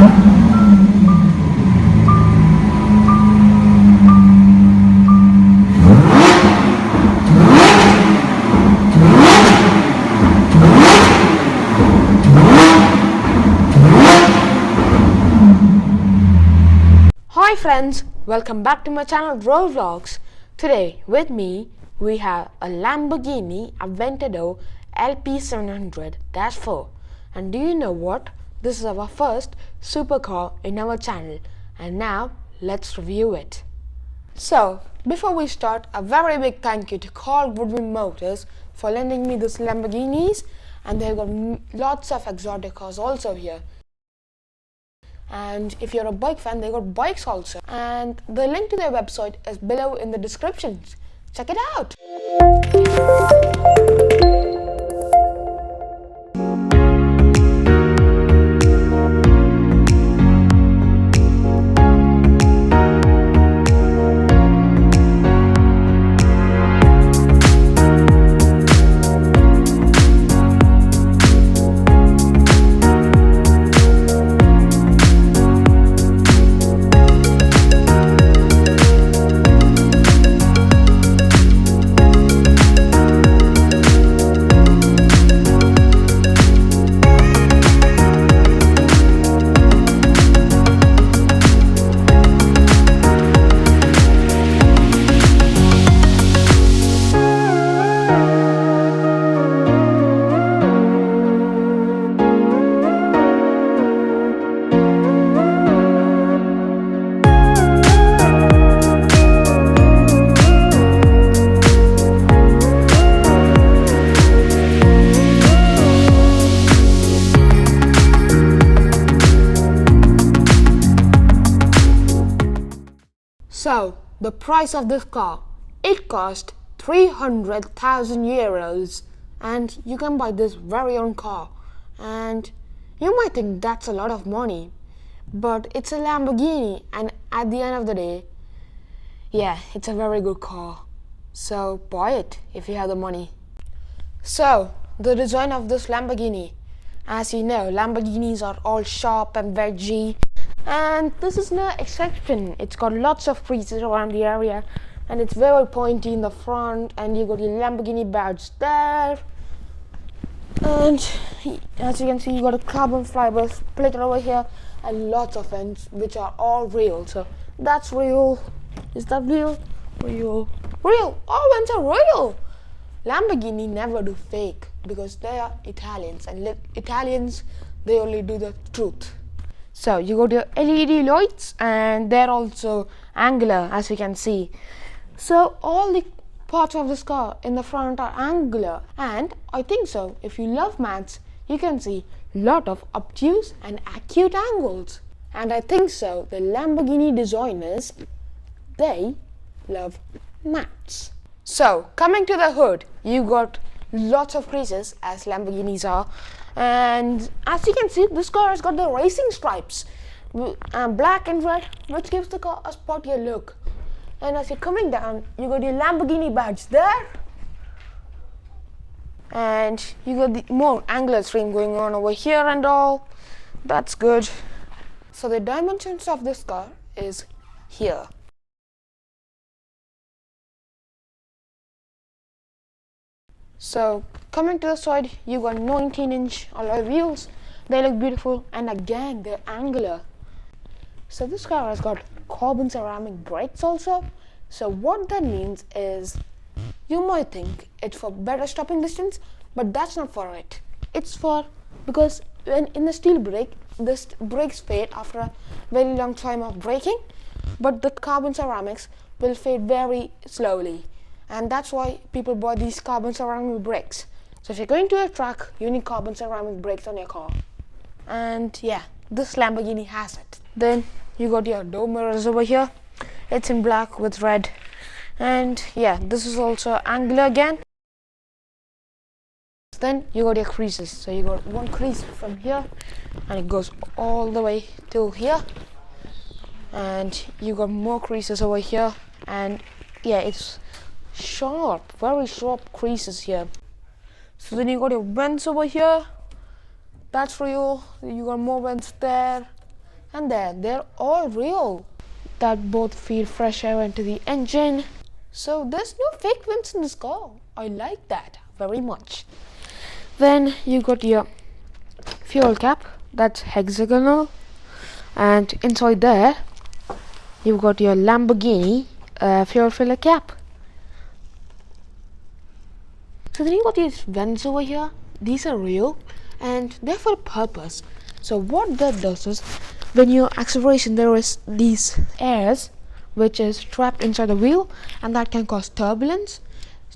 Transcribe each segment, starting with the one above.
Hi friends, welcome back to my channel Glovebox. Today with me we have a Lamborghini Aventador LP700-4, and do you know what? This is our first supercar in our channel, and now let's review it. So before we start, a very big thank you to GoodwinMotors for lending me this Lamborghinis, and they've got lots of exotic cars also here. And if you're a bike fan, they got bikes also. And the link to their website is below in the description. Check it out. So, the price of this car, it cost 300,000 euros, and you can buy this very own car. And you might think that's a lot of money, but it's a Lamborghini, and at the end of the day, yeah, it's a very good car. So buy it if you have the money. So, the design of this Lamborghini, as you know, Lamborghinis are all sharp and wedgy. And this is no exception. It's got lots of creases around the area, and it's very pointy in the front, and you got your Lamborghini badge there. And as you can see, you got a carbon fiber splitter over here, and lots of ends which are all real. So that's real. Is that real? Real. Real. All ends are real. Lamborghini never do fake because they are Italians, and Italians, they only do the truth. So you got your LED lights, and they're also angular, as you can see. So all the parts of this car in the front are angular, and I think so if you love maths, you can see lot of obtuse and acute angles. And I think so the Lamborghini designers, they love maths. So coming to the hood, you got lots of creases as Lamborghinis are. And as you can see, this car has got the racing stripes, black and red, which gives the car a sportier look. And as you're coming down, you got your Lamborghini badge there, and you got the more angular trim going on over here and all. That's good. So the dimensions of this car is here. So coming to the side, you got 19-inch alloy wheels. They look beautiful, and again they're angular. So this car has got carbon ceramic brakes also. So what that means is, you might think it's for better stopping distance, but that's not for it. It's for, because when in the steel brake, the brakes fade after a very long time of braking, but the carbon ceramics will fade very slowly. And that's why people buy these carbon ceramic brakes. So if you're going to a track, you need carbon ceramic brakes on your car. And yeah, this Lamborghini has it. Then you got your door mirrors over here. It's in black with red. And yeah, this is also angular again. Then you got your creases. So you got one crease from here, and it goes all the way to here. And you got more creases over here. And yeah, it's sharp, very sharp creases here. So then you got your vents over here. That's real. You got more vents there. and they're all real. That both feed fresh air into the engine. So there's no fake vents in this car. I like that very much. Then you got your fuel cap, that's hexagonal, and inside there you've got your Lamborghini fuel filler cap. So then you got these vents over here. These are real and they're for a purpose. So what that does is, when you acceleration, there is these airs which is trapped inside the wheel, and that can cause turbulence.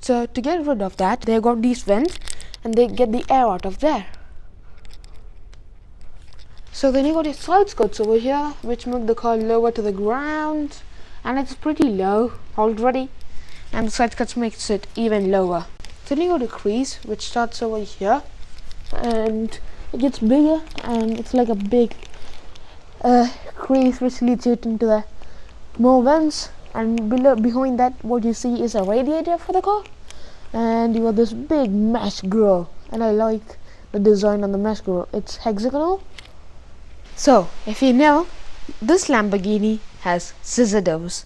So to get rid of that, they got these vents and they get the air out of there. So then you got your side skirts over here, which make the car lower to the ground, and it's pretty low already, and the side skirts makes it even lower. Then you got a crease which starts over here and it gets bigger, and it's like a big crease which leads you into the more vents, and behind that what you see is a radiator for the car, and you got this big mesh grill, and I like the design on the mesh grill. It's hexagonal. So if you know, this Lamborghini has scissor doors,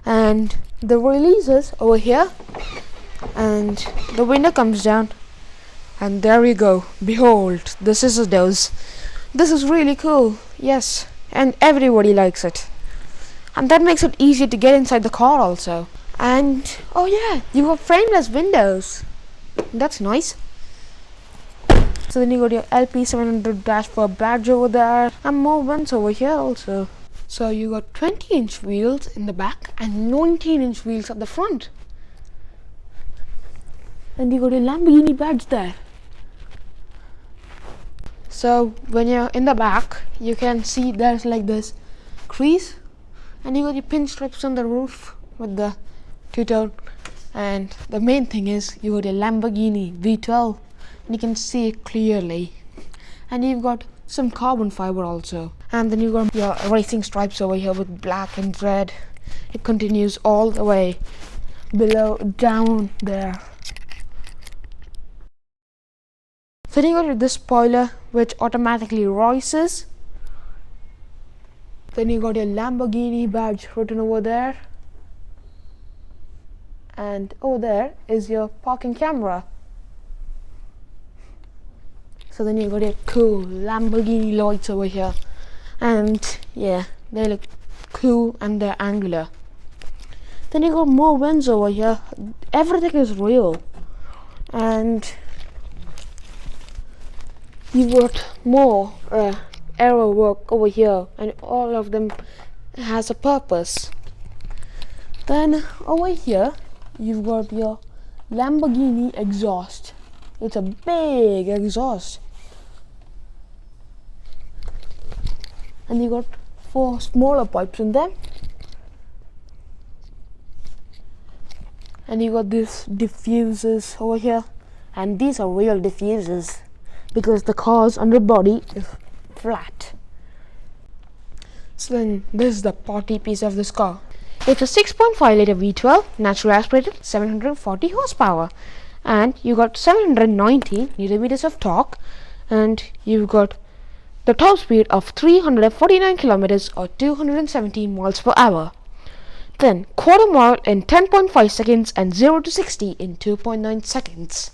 and the releases over here, and the window comes down, and there you go, behold the scissor doors. This is really cool, yes, and everybody likes it, and that makes it easier to get inside the car also. And oh yeah, you got frameless windows, that's nice. So then you got your LP700-4 badge over there, and more vents over here also. So you got 20-inch wheels in the back and 19-inch wheels at the front, and you got a Lamborghini badge there. So when you're in the back, you can see there's like this crease, and you got your pinstripes on the roof with the two-tone, and the main thing is you got a Lamborghini V12, and you can see it clearly, and you've got some carbon fiber also, and then you got your racing stripes over here with black and red. It continues all the way below down there. Then you got this spoiler which automatically rises. Then you got your Lamborghini badge written over there, and over there is your parking camera. So then you got your cool Lamborghini lights over here, and yeah, they look cool and they're angular. Then you got more vents over here. Everything is real, and you got more arrow work over here, and all of them has a purpose. Then over here you've got your Lamborghini exhaust. It's a big exhaust, and you got 4 smaller pipes in them, and you got these diffusers over here, and these are real diffusers because the car's underbody is flat. So then this is the party piece of this car. It's a 6.5 liter V12 naturally aspirated, 740 horsepower, and you got 790 Newton meters of torque, and you've got the top speed of 349 kilometers or 217 miles per hour. Then quarter mile in 10.5 seconds and 0 to 60 in 2.9 seconds.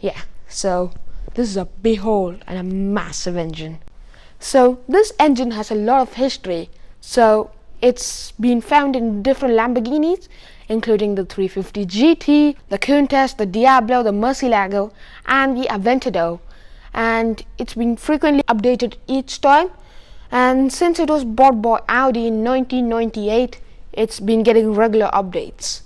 Yeah, so this is a behold and a massive engine. So this engine has a lot of history. So it's been found in different Lamborghinis, including the 350 GT, the Countach, the Diablo, the Murcielago, and the Aventador. And it's been frequently updated each time. And since it was bought by Audi in 1998, it's been getting regular updates.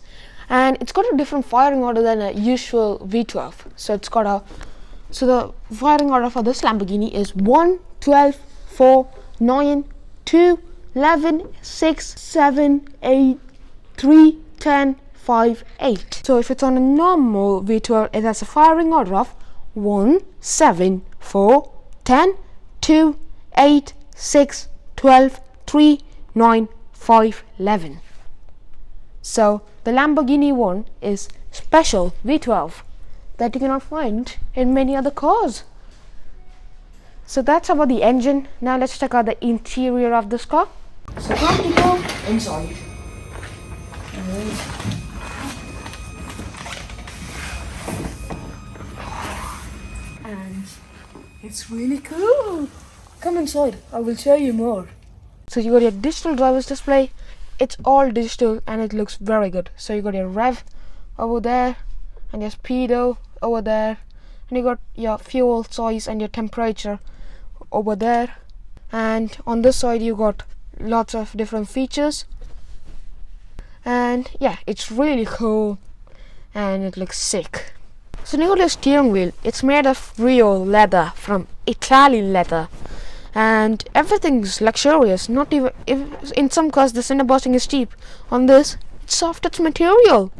And it's got a different firing order than a usual V12. So the firing order for this Lamborghini is 1, 12, 4, 9, 2, 11, 6, 7, 8, 3, 10, 5, 8. So if it's on a normal V12, it has a firing order of 1, 7, 4, 10, 2, 8, 6, 12, 3, 9, 5, 11. So the Lamborghini one is special V12 that you cannot find in many other cars. So that's about the engine. Now let's check out the interior of this car. So time to go inside. And it's really cool. Come inside, I will show you more. So you got your digital driver's display. It's all digital and it looks very good. So you got your rev over there and your speedo over there, and you got your fuel choice and your temperature over there, and on this side you got lots of different features. And yeah, it's really cool and it looks sick. So you got your steering wheel. It's made of real leather from Italian leather, and everything's luxurious. Not even if in some cars the center embossing is cheap, on this it's soft touch material.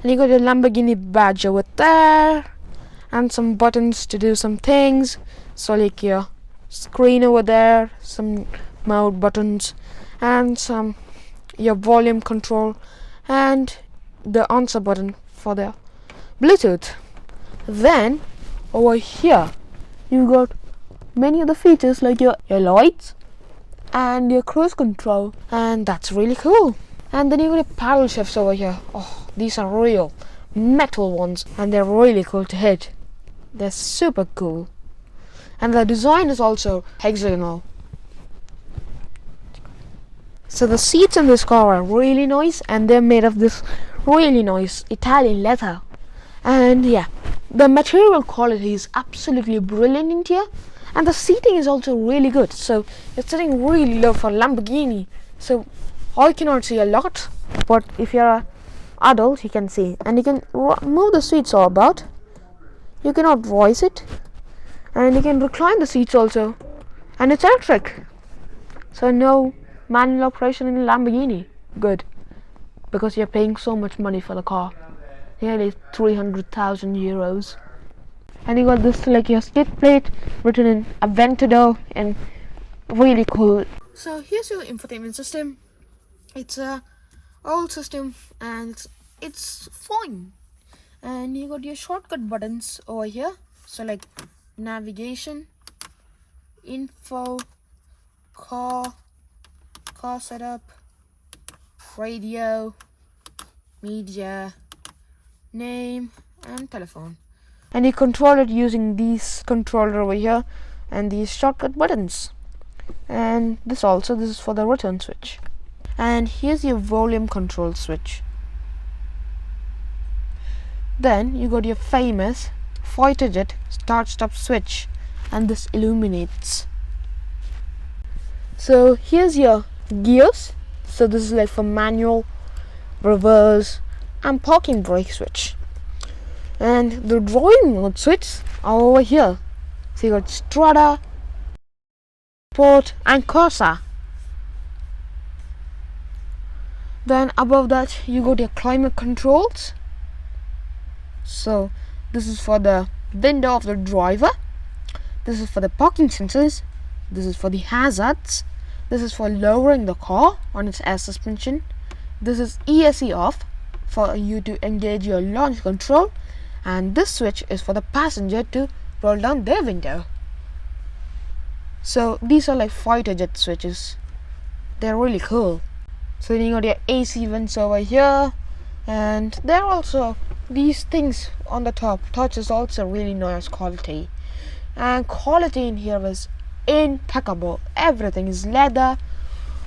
And you got your Lamborghini badge over there, and some buttons to do some things. So like your screen over there, some mode buttons, and some your volume control, and the answer button for the Bluetooth. Then over here you got many other features like your lights and your cruise control, and that's really cool. And then you got your paddle shifts over here. Oh, these are real metal ones and they're really cool to hit. They're super cool. And the design is also hexagonal. So the seats in this car are really nice, and they're made of this really nice Italian leather. And yeah, the material quality is absolutely brilliant in here, and the seating is also really good. So it's sitting really low for Lamborghini, so I cannot see a lot, but if you're an adult you can see. And you can move the seats all about. You cannot voice it, and you can recline the seats also, and it's electric, so no manual operation in Lamborghini. Good, because you're paying so much money for the car, nearly 300,000 euros. And you got this like your skid plate written in Aventador, and really cool. So here's your infotainment system. It's a old system and it's fine. And you got your shortcut buttons over here, so like navigation, info, car setup, radio, media, name, and telephone. And you control it using these controller over here and these shortcut buttons. And this is for the return switch. And here's your volume control switch. Then you got your famous 5-digit start stop switch, and this illuminates. So here's your gears. So this is like for manual, reverse, and parking brake switch. And the driving mode switch are over here. So you got Strada, Sport, and Corsa. Then above that you got your climate controls. So this is for the window of the driver. This is for the parking sensors. This is for the hazards. This is for lowering the car on its air suspension. This is ESC off for you to engage your launch control. And this switch is for the passenger to roll down their window. So these are like 5-digit switches. They're really cool. So then you got your AC vents over here, and there are also these things on the top. Touch is also really nice quality, and quality in here is impeccable. Everything is leather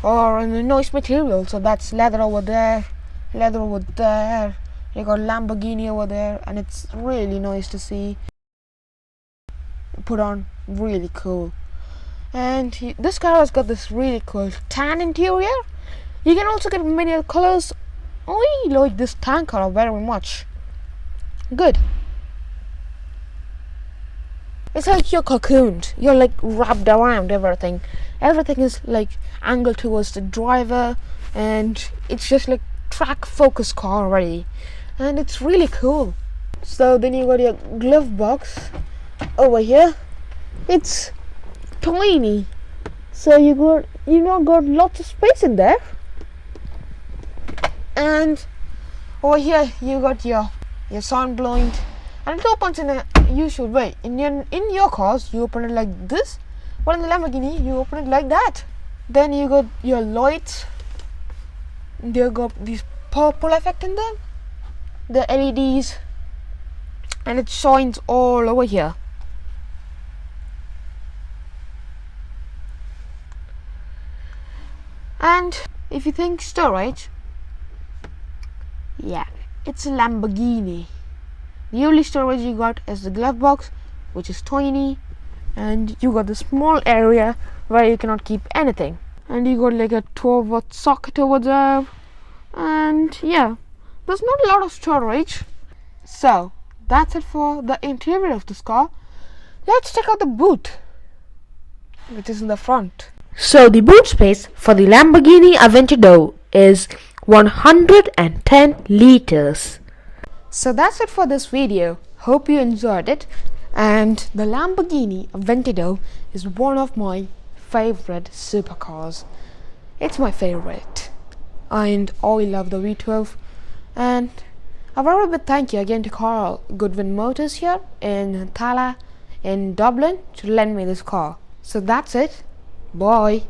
or in a nice material. So that's leather over there, leather over there. You got Lamborghini over there, and it's really nice to see. Put on really cool. And this car has got this really cool tan interior. You can also get many other colors. I like this tan color very much. Good. It's like you're cocooned. You're like wrapped around everything. Everything is like angled towards the driver, and it's just like track focus car already. And it's really cool. So then you got your glove box over here. It's tiny, so you got lots of space in there. And over here you got your sound blind, and it opens in a usual way. In your cars you open it like this, But in the Lamborghini, you open it like that. Then you got your lights. They got this purple effect in them, the LEDs, and it shines all over here. And if you think storage, yeah, it's a Lamborghini. The only storage you got is the glove box, which is tiny, and you got the small area where you cannot keep anything. And you got like a 12-watt socket over there, and yeah, there's not a lot of storage. So that's it for the interior of this car. Let's check out the boot, which is in the front. So the boot space for the Lamborghini Aventador is 110 liters. So that's it for this video. Hope you enjoyed it. And the Lamborghini Aventador is one of my favorite supercars. It's my favorite. And I love the V12. And a very big thank you again to Carl GoodwinMotors here in Tala in Dublin to lend me this car. So that's it. Bye.